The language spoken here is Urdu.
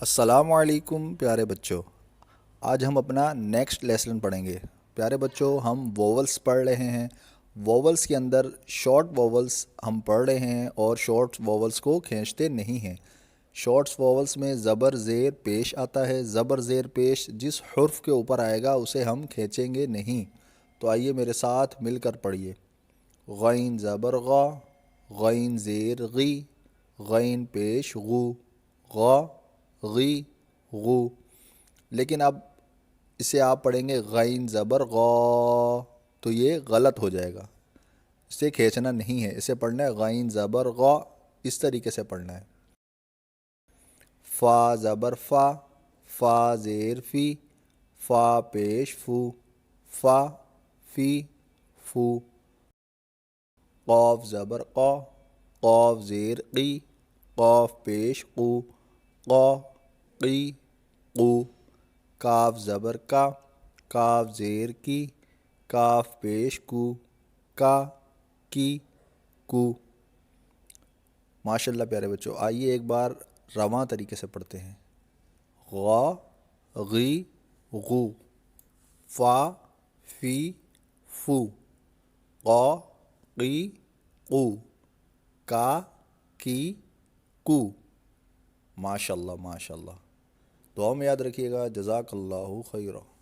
السلام علیکم پیارے بچوں، آج ہم اپنا نیکسٹ لیسن پڑھیں گے۔ پیارے بچوں، ہم ووولس پڑھ رہے ہیں۔ ووولس کے اندر شارٹ ووولس ہم پڑھ رہے ہیں اور شارٹ ووولس کو کھینچتے نہیں ہیں۔ شارٹس ووولس میں زبر زیر پیش آتا ہے۔ زبر زیر پیش جس حرف کے اوپر آئے گا اسے ہم کھینچیں گے نہیں۔ تو آئیے میرے ساتھ مل کر پڑھیے۔ غین زبر غا، غین زیر غی، غین پیش غو، غا غی غو۔ لیکن اب اسے آپ پڑھیں گے غین زبر غا، تو یہ غلط ہو جائے گا، اسے کھینچنا نہیں ہے، اسے پڑھنا ہے غین زبر غا، اس طریقے سے پڑھنا ہے۔ فا زبر فا، فا زیر فی، فا پیش فو، فا فی فو۔ قاف زبر قا، قاف زیر قی، قاف پیش قو، قا قی قو۔ کاف زبر کا، کاف زیر کی، کاف پیش کو، کا کی کو۔ ماشاءاللہ پیارے بچوں، آئیے ایک بار رواں طریقے سے پڑھتے ہیں۔ غا غی غو، فا فی فو، قا قی قو، کا کی کو۔ ماشاءاللہ ماشاءاللہ، دعا میں یاد رکھیے گا۔ جزاک اللہ خیرہ۔